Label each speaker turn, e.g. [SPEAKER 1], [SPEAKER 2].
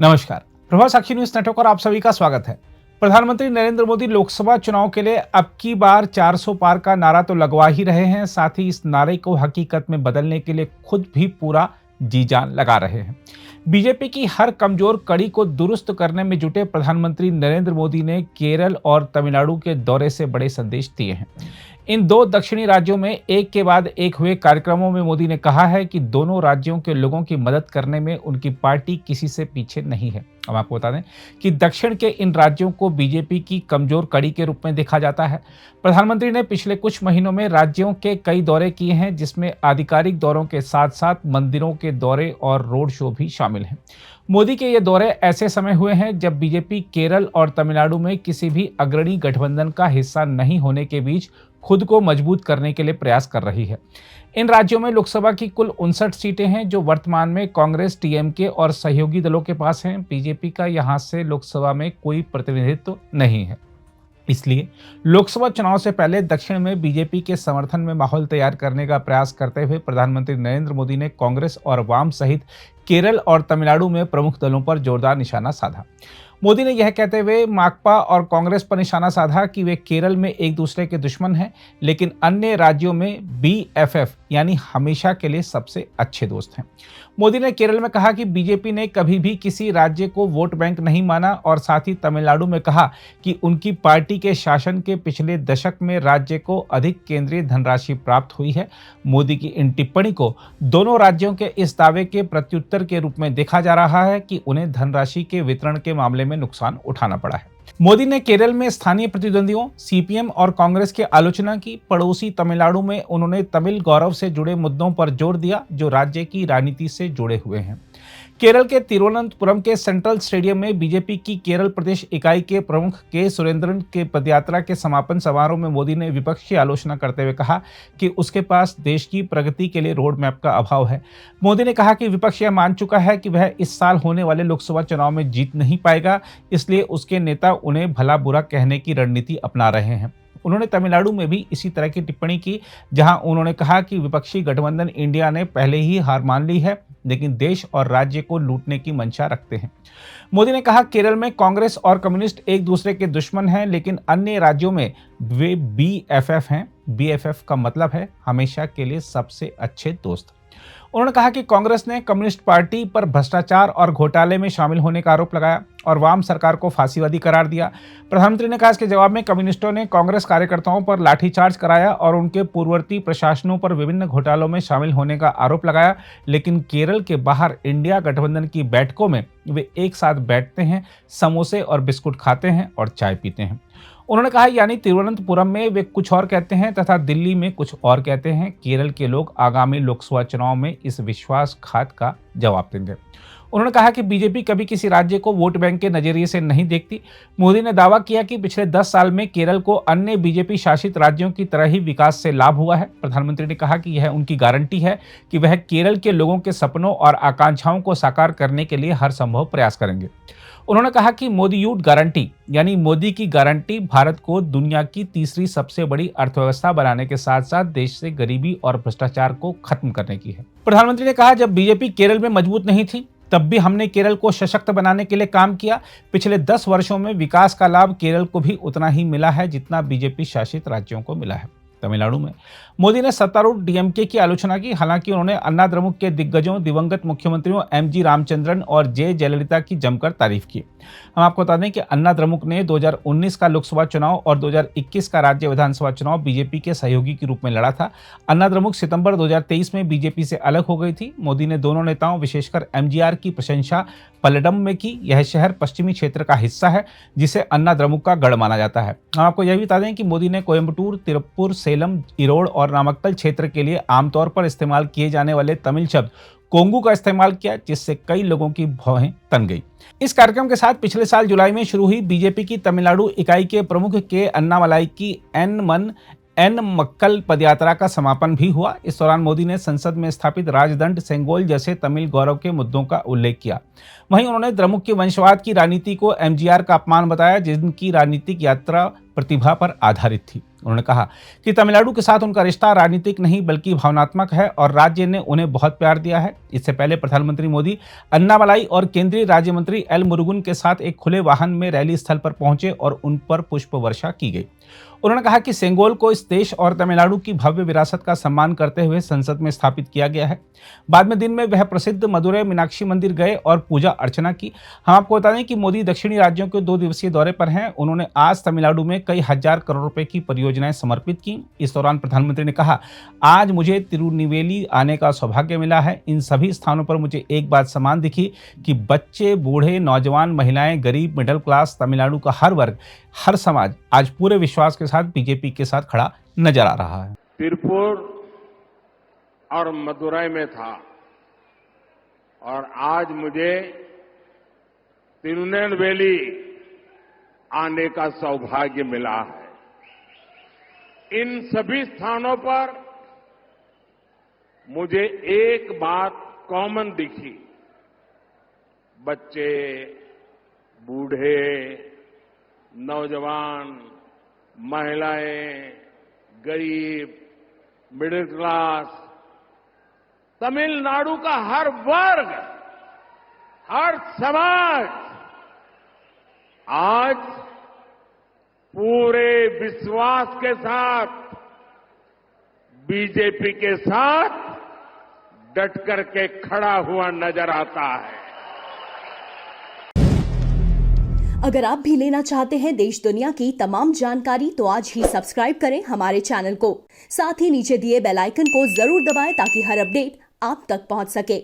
[SPEAKER 1] नमस्कार। प्रभात साक्षी news network और आप सभी का स्वागत है। प्रधानमंत्री नरेंद्र मोदी लोकसभा चुनाव के लिए अब की बार 400 पार का नारा तो लगवा ही रहे हैं, साथ ही इस नारे को हकीकत में बदलने के लिए खुद भी पूरा जी जान लगा रहे हैं। बीजेपी की हर कमजोर कड़ी को दुरुस्त करने में जुटे प्रधानमंत्री नरेंद्र मोदी ने केरल और तमिलनाडु के दौरे से बड़े संदेश दिए हैं। इन दो दक्षिणी राज्यों में एक के बाद एक हुए कार्यक्रमों में मोदी ने कहा है कि दोनों राज्यों के लोगों की मदद करने में उनकी पार्टी किसी से पीछे नहीं है। अब आपको बता दें कि दक्षिण के इन राज्यों को बीजेपी की कमजोर कड़ी के रूप में देखा जाता है। प्रधानमंत्री ने पिछले कुछ महीनों में राज्यों के कई दौरे किए हैं, जिसमें आधिकारिक दौरों के साथ साथ मंदिरों के दौरे और रोड शो भी शामिल हैं। मोदी के ये दौरे ऐसे समय हुए हैं जब बीजेपी केरल और तमिलनाडु में किसी भी अग्रणी गठबंधन का हिस्सा नहीं होने के बीच खुद को मजबूत करने के लिए प्रयास कर रही है। इन राज्यों में लोकसभा की कुल 59 सीटें हैं, जो वर्तमान में कांग्रेस, टीएमके और सहयोगी दलों के पास हैं। बीजेपी का यहां से लोकसभा में कोई प्रतिनिधित्व नहीं है। इसलिए लोकसभा चुनाव से पहले दक्षिण में बीजेपी के समर्थन में माहौल तैयार करने का प्रयास करते हुए प्रधानमंत्री नरेंद्र मोदी ने कांग्रेस और वाम सहित केरल और तमिलनाडु में प्रमुख दलों पर जोरदार निशाना साधा। मोदी ने यह कहते हुए माकपा और कांग्रेस पर निशाना साधा कि वे केरल में एक दूसरे के दुश्मन हैं, लेकिन अन्य राज्यों में बीएफएफ यानी हमेशा के लिए सबसे अच्छे दोस्त हैं। मोदी ने केरल में कहा कि बीजेपी ने कभी भी किसी राज्य को वोट बैंक नहीं माना और साथ ही तमिलनाडु में कहा कि उनकी पार्टी के शासन के पिछले दशक में राज्य को अधिक केंद्रीय धनराशि प्राप्त हुई है। मोदी की इन टिप्पणी को दोनों राज्यों के इस दावे के प्रत्युत्तर के रूप में देखा जा रहा है कि उन्हें धनराशि के वितरण के मामले में नुकसान उठाना पड़ा है। मोदी ने केरल में स्थानीय प्रतिद्वंदियों सीपीएम और कांग्रेस की आलोचना की। पड़ोसी तमिलनाडु में उन्होंने तमिल गौरव से जुड़े मुद्दों पर जोर दिया, जो राज्य की राजनीति से जुड़े हुए हैं। केरल के तिरुवनंतपुरम के सेंट्रल स्टेडियम में बीजेपी की केरल प्रदेश इकाई के प्रमुख के सुरेंद्रन के पदयात्रा के समापन समारोह में मोदी ने विपक्ष की आलोचना करते हुए कहा कि उसके पास देश की प्रगति के लिए रोड मैप का अभाव है। मोदी ने कहा कि विपक्ष यह मान चुका है कि वह इस साल होने वाले लोकसभा चुनाव में जीत नहीं पाएगा, इसलिए उसके नेता उन्हें भला बुरा कहने की रणनीति अपना रहे हैं। उन्होंने तमिलनाडु में भी इसी तरह की टिप्पणी की, जहां उन्होंने कहा कि विपक्षी गठबंधन इंडिया ने पहले ही हार मान ली है, लेकिन देश और राज्य को लूटने की मंशा रखते हैं। मोदी ने कहा केरल में कांग्रेस और कम्युनिस्ट एक दूसरे के दुश्मन हैं, लेकिन अन्य राज्यों में वे बीएफएफ हैं। बीएफएफ का मतलब है हमेशा के लिए सबसे अच्छे दोस्त। उन्होंने कहा कि कांग्रेस ने कम्युनिस्ट पार्टी पर भ्रष्टाचार और घोटाले में शामिल होने का आरोप लगाया और वाम सरकार को फांसीवादी करार दिया। प्रधानमंत्री ने कहा इसके जवाब में कम्युनिस्टों ने कांग्रेस कार्यकर्ताओं पर लाठीचार्ज कराया और उनके पूर्ववर्ती प्रशासनों पर विभिन्न घोटालों में शामिल होने का आरोप लगाया, लेकिन केरल के बाहर इंडिया गठबंधन की बैठकों में वे एक साथ बैठते हैं, समोसे और बिस्कुट खाते हैं और चाय पीते हैं। उन्होंने कहा यानी तिरुवनंतपुरम में वे कुछ और कहते हैं तथा दिल्ली में कुछ और कहते हैं। केरल के लोग आगामी लोकसभा चुनाव में इस विश्वासघात का जवाब देंगे। उन्होंने कहा कि बीजेपी कभी किसी राज्य को वोट बैंक के नजरिए से नहीं देखती। मोदी ने दावा किया कि पिछले 10 साल में केरल को अन्य बीजेपी शासित राज्यों की तरह ही विकास से लाभ हुआ है। प्रधानमंत्री ने कहा कि यह उनकी गारंटी है कि वह केरल के लोगों के सपनों और आकांक्षाओं को साकार करने के लिए हर संभव प्रयास करेंगे। उन्होंने कहा कि मोदी यूट गारंटी यानी मोदी की गारंटी भारत को दुनिया की तीसरी सबसे बड़ी अर्थव्यवस्था बनाने के साथ साथ देश से गरीबी और भ्रष्टाचार को खत्म करने की है। प्रधानमंत्री ने कहा जब बीजेपी केरल में मजबूत नहीं थी तब भी हमने केरल को सशक्त बनाने के लिए काम किया। पिछले 10 वर्षों में विकास का लाभ केरल को भी उतना ही मिला है जितना बीजेपी शासित राज्यों को मिला है। तमिलनाडु में मोदी ने सत्तारूढ़ डीएमके की आलोचना की। हालांकि उन्होंने अन्ना द्रमुक के दिग्गजों दिवंगत मुख्यमंत्रियों एमजी रामचंद्रन और जे जयललिता की जमकर तारीफ की। हम आपको बता दें कि अन्ना द्रमुक ने 2019 का लोकसभा चुनाव और 2021 का राज्य विधानसभा चुनाव बीजेपी के सहयोगी के रूप में लड़ा था। अन्ना द्रमुक सितंबर 2023 में बीजेपी से अलग हो गई थी। मोदी ने दोनों नेताओं विशेषकर एमजीआर की प्रशंसा पल्लडम में की। यह शहर पश्चिमी क्षेत्र का हिस्सा है जिसे अन्ना द्रमुक का गढ़ माना जाता है। हम आपको यह भी बता दें कि मोदी ने कोयम्बटूर, तिरुप्पुर, सेलम, इरोड और नामक्कल क्षेत्र के लिए आमतौर पर इस्तेमाल किए जाने वाले तमिल शब्द कोंगू का इस्तेमाल किया, जिससे कई लोगों की भौहें तन गई। इस कार्यक्रम के साथ पिछले साल जुलाई में शुरू हुई बीजेपी की तमिलनाडु इकाई के प्रमुख के अन्नामलाई की एन मक्कल पदयात्रा का समापन भी हुआ। इस दौरान मोदी ने संसद में स्थापित राजदंड सेंगोल जैसे तमिल गौरव के मुद्दों का उल्लेख किया। वहीं उन्होंने द्रमुक के वंशवाद की राजनीति को एमजीआर का अपमान बताया, जिनकी राजनीतिक यात्रा प्रतिभा पर आधारित थी। उन्होंने कहा कि तमिलनाडु के साथ उनका रिश्ता राजनीतिक नहीं बल्कि भावनात्मक है और राज्य ने उन्हें बहुत प्यार दिया है। इससे पहले प्रधानमंत्री मोदी अन्नामलाई और केंद्रीय राज्य मंत्री एल मुरुगन के साथ एक खुले वाहन में रैली स्थल पर पहुंचे और उन पर पुष्प वर्षा की गई। उन्होंने कहा कि सेंगोल को इस देश और तमिलनाडु की भव्य विरासत का सम्मान करते हुए संसद में स्थापित किया गया है। बाद में दिन में वह प्रसिद्ध मदुरै मीनाक्षी मंदिर गए और पूजा अर्चना की। हम आपको बता दें कि मोदी दक्षिणी राज्यों के 2 दिवसीय दौरे पर हैं। उन्होंने आज तमिलनाडु में कई हजार करोड़ रुपए की परियोजनाएं समर्पित की। इस दौरान प्रधानमंत्री ने कहा, आज मुझे तिरुनेलवेली आने का सौभाग्य मिला है। इन सभी स्थानों पर मुझे एक बात समान दिखी कि बच्चे, बूढ़े, नौजवान, महिलाएं, गरीब, मिडिल क्लास, तमिलनाडु का हर वर्ग, हर समाज आज पूरे विश्वास के साथ बीजेपी के साथ खड़ा नजर आ रहा है।
[SPEAKER 2] तिरुपुर और मदुरै में था और आज मुझे तिरुनेलवेली आने का सौभाग्य मिला है। इन सभी स्थानों पर मुझे एक बात कॉमन दिखी। बच्चे, बूढ़े, नौजवान, महिलाएं, गरीब, मिडिल क्लास, तमिलनाडु का हर वर्ग, हर समाज आज पूरे विश्वास के साथ बीजेपी के साथ डट करके खड़ा हुआ नजर आता है।
[SPEAKER 3] अगर आप भी लेना चाहते हैं देश दुनिया की तमाम जानकारी तो आज ही सब्सक्राइब करें हमारे चैनल को। साथ ही नीचे दिए बेल आइकन को जरूर दबाएं ताकि हर अपडेट आप तक पहुंच सके।